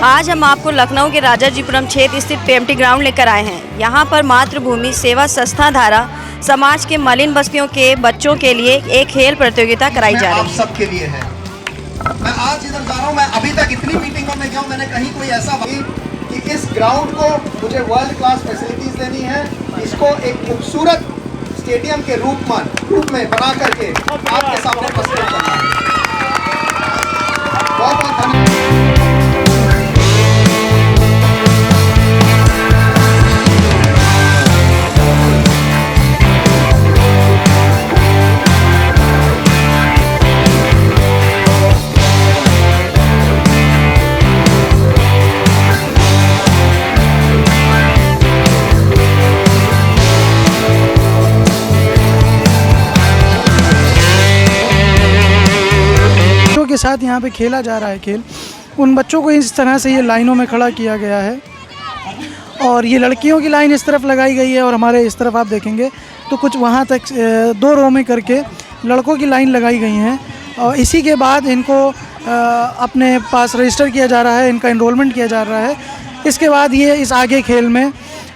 आज हम आपको लखनऊ के राजाजीपुरम क्षेत्र स्थित टीएमटी ग्राउंड लेकर आए हैं। यहाँ पर मातृभूमि सेवा संस्था द्वारा समाज के मलिन बस्तियों के बच्चों के लिए एक खेल प्रतियोगिता कराई जा रही है। सबके लिए है। मैं आज इधर जा रहा हूँ। मैं अभी तक इतनी मीटिंगों में गया हूँ, मैंने कहीं कोई ऐसा कि इस ग्राउंड को मुझे वर्ल्ड क्लास फैसिलिटीज देनी है, इसको एक खूबसूरत स्टेडियम के रूप में बना करके आपके सामने प्रस्तुत करना है। बहुत बहुत धन्यवाद। के साथ यहाँ पे खेला जा रहा है खेल। उन बच्चों को इस तरह से ये लाइनों में खड़ा किया गया है और ये लड़कियों की लाइन इस तरफ लगाई गई है और हमारे इस तरफ आप देखेंगे तो कुछ वहाँ तक 2 रो में करके लड़कों की लाइन लगाई गई हैं और इसी के बाद इनको अपने पास रजिस्टर किया जा रहा है, इनका एनरोलमेंट किया जा रहा है। इसके बाद ये इस आगे खेल में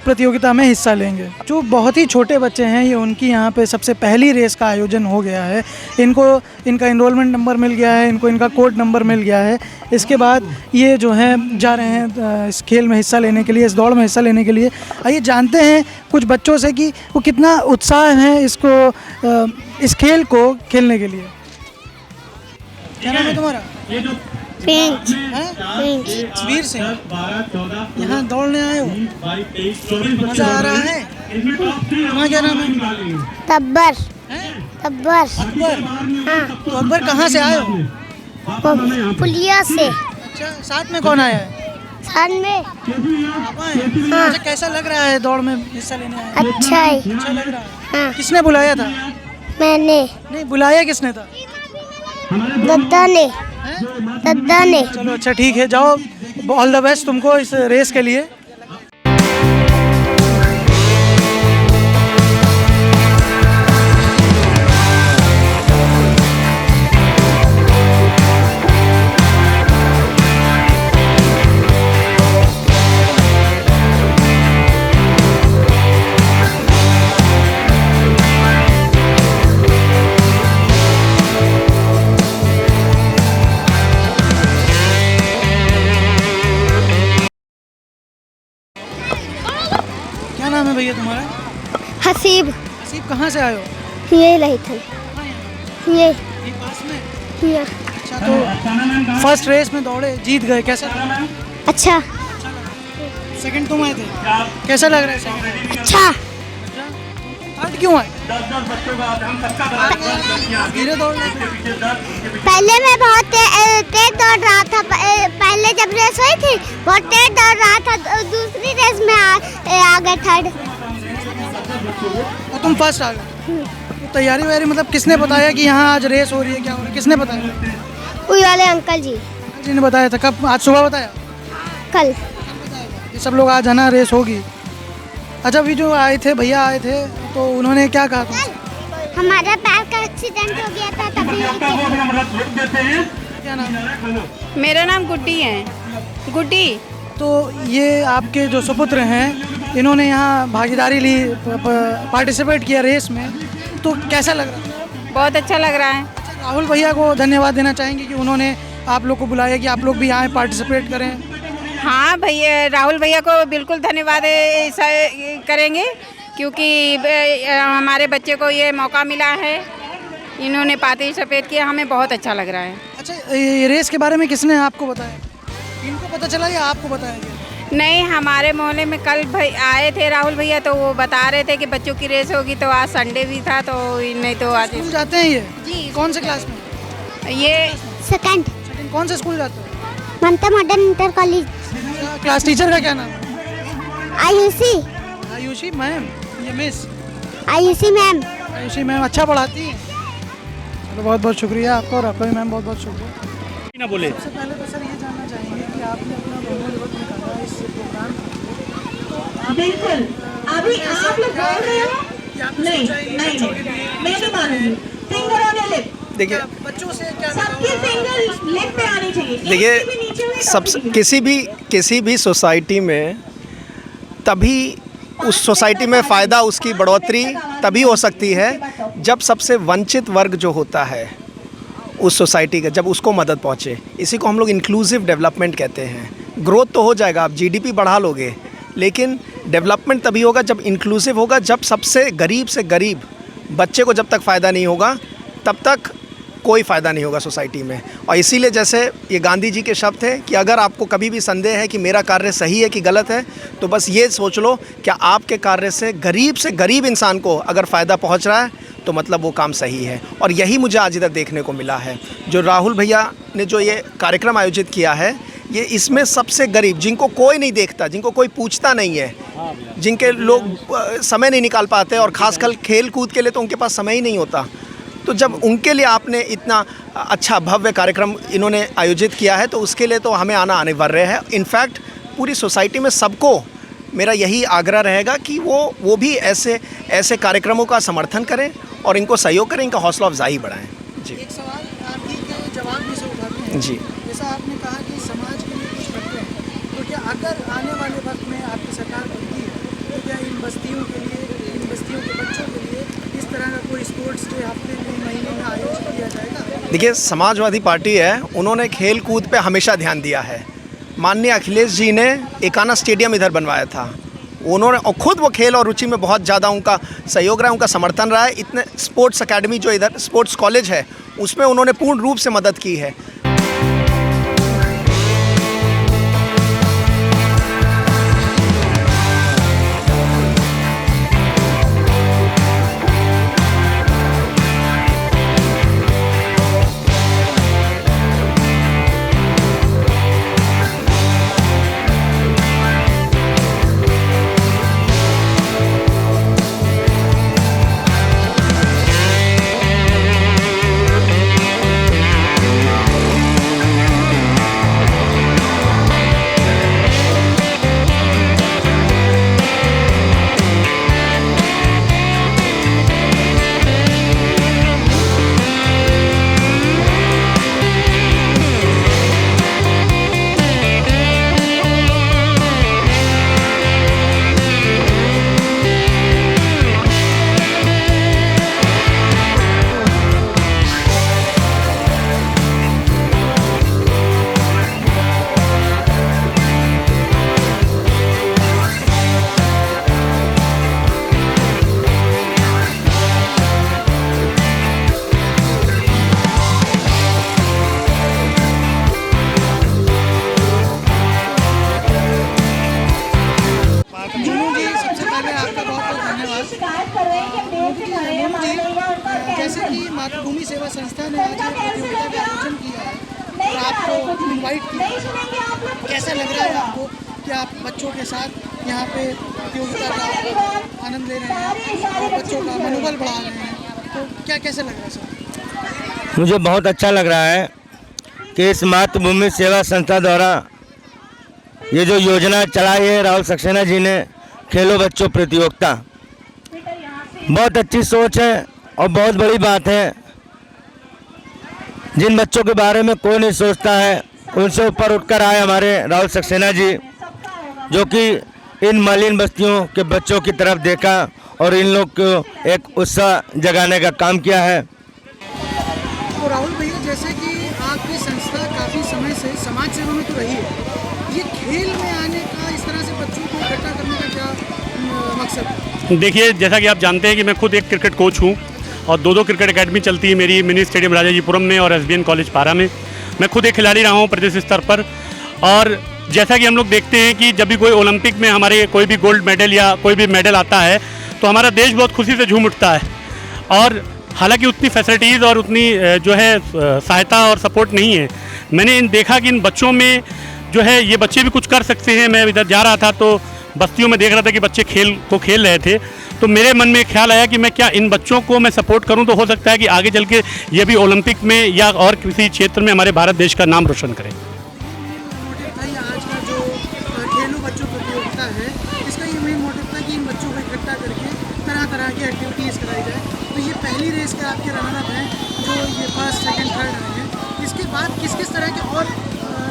प्रतियोगिता में हिस्सा लेंगे। जो बहुत ही छोटे बच्चे हैं ये उनकी यहाँ पे सबसे पहली रेस का आयोजन हो गया है। इनको इनका एनरोलमेंट नंबर मिल गया है, इनको इनका कोड नंबर मिल गया है। इसके बाद ये जो हैं जा रहे हैं इस खेल में हिस्सा लेने के लिए, इस दौड़ में हिस्सा लेने के लिए। आइए जानते हैं कुछ बच्चों से कि वो कितना उत्साह है इस खेल को खेलने के लिए। क्या नाम है तुम्हारा? प्रिंस। वीर सिंह। यहाँ दौड़ने आए हो? मजा आ रहा है? तुम्हारा क्या नाम है? तब्बर। अकबर। हाँ। तो अकबर कहाँ से आए हो? पुलिया से। अच्छा, साथ में कौन आया है? साथ में आप आए? हाँ। अच्छा, कैसा लग रहा है दौड़ में हिस्सा लेने आए? अच्छा है। अच्छा लग रहा है। हाँ। किसने बुलाया था? मैंने। नहीं, बुलाया किसने था? दद्दा ने। दद्दा ने। चलो अच्छा ठीक है, जाओ। ऑल द बेस्ट तुमको इस रेस के लिए। क्या नाम है भैया तुम्हारा? हसीब। हसीब, कहाँ से आए हो? ये लही थी। ये पास में। ये। अच्छा, तो फर्स्ट रेस में दौड़े, जीत गए, कैसा लगा? अच्छा। सेकंड तुम आए थे, कैसा लग रहा है सेकंड? अच्छा। थर्ड क्यों आए? धीरे दौड़ रहे थे। पहले मैं बहुत तेज दौड़ रहा था। पहले जब रेस हुई थी बहुत तेज दौड़ रहा था। दूसरी रेस में आ गए थर्ड। और तुम फर्स्ट आ गए। तो तैयारी वैयारी मतलब किसने बताया कि यहाँ आज रेस हो रही है, क्या हो रहा है, किसने बताया? वही वाले अंकल जी। अंकल जी ने बताया था। कब? आज सुबह बताया? कल। ये सब लोग आज है ना रेस होगी। अच्छा, अभी जो आए थे भैया आए थे तो उन्होंने क्या कहा था? हमारा पैर का एक्सीडेंट हो गया था तभी। क्या नाम है? मेरा नाम गुड्डी है। गुड्डी। तो ये आपके जो सुपुत्र हैं इन्होंने यहाँ भागीदारी ली, पार्टिसिपेट किया रेस में, तो कैसा लग रहा है? बहुत अच्छा लग रहा है। अच्छा, राहुल भैया को धन्यवाद देना चाहेंगे कि उन्होंने आप लोग को बुलाया कि आप लोग भी आए पार्टिसिपेट करें। हाँ भैया, राहुल भैया को बिल्कुल धन्यवाद ऐसा करेंगे क्योंकि हमारे बच्चे को ये मौका मिला है, इन्होंने पार्टिसिपेट किया, हमें बहुत अच्छा लग रहा है। अच्छा, ये रेस के बारे में किसने आपको बताया? इनको पता चला या आपको बताया गया? नहीं, हमारे मोहल्ले में कल आए थे राहुल भैया, तो वो बता रहे थे कि बच्चों की रेस होगी, तो आज संडे भी था तो नहीं तो आज। स्कूल जाते हैं ये? जी। कौन से क्लास में? सेकंड। सेकंड। कौन से स्कूल जाते हो? Mamta modern inter college. Class teacher का क्या नाम है? आयुषी। आयुषी मैम, ये miss Ayushi ma'am. Ayushi ma'am अच्छा पढ़ाती हैं। चलो बहुत बहुत शुक्रिया आपका और आपका भी मैम बहुत बहुत शुक्रिया। ना बोले। सबसे पहले तो सर ये जानना चाहेंगे कि आपने अपना बहुत वक्त निकाला इस प्रोग्राम में। बिल्कुल। अभी आप लोग बोल रहे हो? नहीं, मैं नहीं मानूंगी। Finger on your lip. देखिए बच्चों से क्या देखिए सबसे किसी भी सोसाइटी में तभी उस सोसाइटी में फ़ायदा उसकी बढ़ोतरी तभी हो सकती है जब सबसे वंचित वर्ग जो होता है उस सोसाइटी का, जब उसको मदद पहुंचे। इसी को हम लोग इंक्लूसिव डेवलपमेंट कहते हैं। ग्रोथ तो हो जाएगा, आप जीडीपी बढ़ा लोगे, लेकिन डेवलपमेंट तभी होगा जब इंक्लूसिव होगा, जब सबसे गरीब बच्चे को जब तक फ़ायदा नहीं होगा तब तक कोई फ़ायदा नहीं होगा सोसाइटी में। और इसीलिए जैसे ये गांधी जी के शब्द थे कि अगर आपको कभी भी संदेह है कि मेरा कार्य सही है कि गलत है, तो बस ये सोच लो क्या आपके कार्य से गरीब इंसान को अगर फ़ायदा पहुंच रहा है तो मतलब वो काम सही है। और यही मुझे आज इधर देखने को मिला है। जो राहुल भैया ने जो ये कार्यक्रम आयोजित किया है, ये इसमें सबसे गरीब, जिनको कोई नहीं देखता, जिनको कोई पूछता नहीं है, जिनके लोग समय नहीं निकाल पाते, और ख़ासकर खेल कूद के लिए तो उनके पास समय ही नहीं होता, तो जब उनके लिए आपने इतना अच्छा भव्य कार्यक्रम इन्होंने आयोजित किया है तो उसके लिए तो हमें आना अनिवार्य है। इनफैक्ट पूरी सोसाइटी में सबको मेरा यही आग्रह रहेगा कि वो भी ऐसे कार्यक्रमों का समर्थन करें और इनको सहयोग करें, इनका हौसला अफजाई बढ़ाएं। जी, एक सवाल आप ही के जवाब भी से उठाते हैं। जी, जैसा आपने कहा कि समाज के लिए कुछ करते हैं, तो क्या अगर आने वाले वक्त में आपकी सरकार बनती है तो क्या इन बस्तियों के बच्चों के लिए इस तरह का कोई स्पोर्ट्स डे हफ्ते में, महीने में आयोजित किया जाएगा? देखिए समाजवादी पार्टी है, उन्होंने खेल कूद पे हमेशा ध्यान दिया है। माननीय अखिलेश जी ने एकाना स्टेडियम इधर बनवाया था, उन्होंने, और ख़ुद वो खेल और रुचि में बहुत ज़्यादा उनका सहयोग रहा है, उनका समर्थन रहा है। इतने स्पोर्ट्स अकेडमी जो इधर स्पोर्ट्स कॉलेज है उसमें उन्होंने पूर्ण रूप से मदद की है। जैसे कि मातृभूमि सेवा संस्था ने आज प्रतियोगिता का आयोजन किया है और आपको इनवाइट किया है, कैसा लग रहा है आपको कि आप बच्चों के साथ यहाँ पे प्रतियोगिता का आनंद ले रहे हैं और बच्चों का मनोबल बढ़ा रहे हैं, तो क्या कैसा लग रहा है सर? मुझे बहुत अच्छा लग रहा है कि इस मातृभूमि सेवा संस्था द्वारा ये जो योजना चलाई है राहुल सक्सेना जी ने, खेलो बच्चों प्रतियोगिता, बहुत अच्छी सोच है और बहुत बड़ी बात है। जिन बच्चों के बारे में कोई नहीं सोचता है उनसे ऊपर उठकर आए हमारे राहुल सक्सेना जी, जो कि इन मलिन बस्तियों के बच्चों की तरफ देखा और इन लोग को एक उत्साह जगाने का काम किया है। तो राहुल भैया, जैसे कि आपकी संस्था काफ़ी समय से समाज सेवा में तो रही है, ये खेल में आने का, इस तरह से बच्चों को इकट्ठा करने का क्या मकसद है? देखिए, जैसा कि आप जानते हैं कि मैं खुद एक क्रिकेट कोच हूँ और दो क्रिकेट एकेडमी चलती है मेरी, मिनी स्टेडियम राजाजीपुरम में और SBN कॉलेज पारा में। मैं खुद एक खिलाड़ी रहा हूँ प्रदेश स्तर पर। और जैसा कि हम लोग देखते हैं कि जब भी कोई ओलंपिक में हमारे कोई भी गोल्ड मेडल या कोई भी मेडल आता है तो हमारा देश बहुत खुशी से झूम उठता है। और हालांकि उतनी फैसिलिटीज़ और उतनी जो है सहायता और सपोर्ट नहीं है। मैंने देखा कि इन बच्चों में जो है ये बच्चे भी कुछ कर सकते हैं। मैं इधर जा रहा था तो बस्तियों में देख रहा था कि बच्चे खेल रहे थे, तो मेरे मन में ख्याल आया कि मैं क्या इन बच्चों को मैं सपोर्ट करूं तो हो सकता है कि आगे चल के ये भी ओलंपिक में या और किसी क्षेत्र में हमारे भारत देश का नाम रोशन करें। आज का जो खेलो बच्चों प्रतियोगिता है, इसका ये मेन मोटिव था कि इन बच्चों को इकट्ठा करके तरह तरह की एक्टिविटीज़ कराई जाए। तो ये पहली रेस के आपके रनर हैं जो ये फर्स्ट सेकंड थर्ड आए हैं, इसके बाद किस किस तरह के और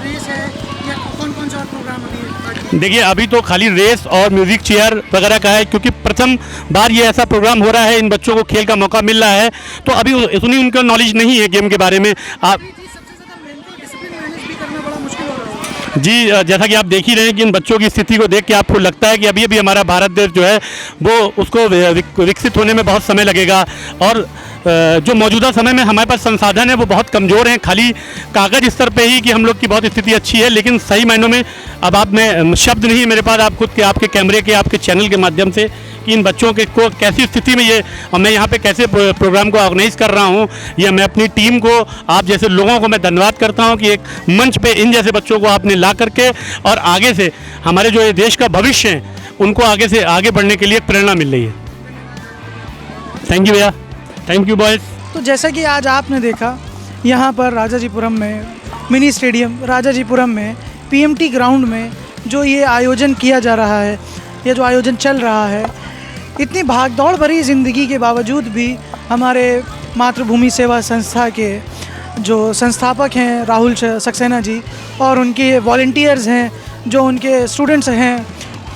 रेस है या कौन कौन सा और प्रोग्राम अभी? देखिए अभी तो खाली रेस और म्यूजिक चेयर वगैरह का है, क्योंकि प्रथम बार ये ऐसा प्रोग्राम हो रहा है, इन बच्चों को खेल का मौका मिल रहा है, तो अभी उतनी उनका नॉलेज नहीं है गेम के बारे में। आप सबसे ज़्यादा मेंटल डिसिप्लिन मैनेज भी करना बड़ा मुश्किल हो रहा है। जी, जैसा कि आप देख ही रहे हैं कि इन बच्चों की स्थिति को देख के आपको लगता है कि अभी अभी हमारा भारत देश जो है वो उसको विकसित होने में बहुत समय लगेगा, और जो मौजूदा समय में हमारे पास संसाधन है वो बहुत कमज़ोर हैं, खाली कागज़ स्तर पे ही कि हम लोग की बहुत स्थिति अच्छी है, लेकिन सही मायनों में अब आप में शब्द नहीं मेरे पास आप खुद के आपके कैमरे के आपके चैनल के माध्यम से कि इन बच्चों के को कैसी स्थिति में ये और मैं यहाँ पे कैसे प्रोग्राम को ऑर्गेनाइज कर रहा हूँ, ये मैं अपनी टीम को आप जैसे लोगों को मैं धन्यवाद करता हूँ कि एक मंच पे इन जैसे बच्चों को आपने ला करके और आगे से हमारे जो ये देश का भविष्य है उनको आगे से आगे बढ़ने के लिए प्रेरणा मिल रही है। थैंक यू भैया, थैंक यू बॉयज़। तो जैसा कि आज आपने देखा यहाँ पर राजाजीपुरम में मिनी स्टेडियम राजाजीपुरम में पीएमटी ग्राउंड में जो ये आयोजन किया जा रहा है, ये जो आयोजन चल रहा है, इतनी भागदौड़ भरी ज़िंदगी के बावजूद भी हमारे मातृभूमि सेवा संस्था के जो संस्थापक हैं राहुल सक्सेना जी और उनके वॉलंटियर्स हैं जो उनके स्टूडेंट्स हैं,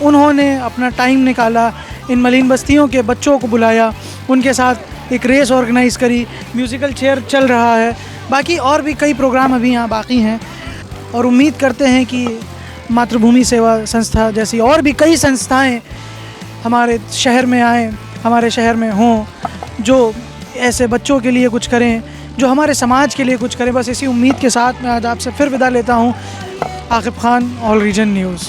उन्होंने अपना टाइम निकाला, इन मलिन बस्तियों के बच्चों को बुलाया, उनके साथ एक रेस ऑर्गेनाइज़ करी, म्यूज़िकल चेयर चल रहा है, बाकी और भी कई प्रोग्राम अभी यहाँ बाकी हैं और उम्मीद करते हैं कि मातृभूमि सेवा संस्था जैसी और भी कई संस्थाएं हमारे शहर में आएँ, हमारे शहर में हों, जो ऐसे बच्चों के लिए कुछ करें, जो हमारे समाज के लिए कुछ करें। बस इसी उम्मीद के साथ मैं आज आपसे फिर विदा लेता हूँ। Aqib Khan, all region news.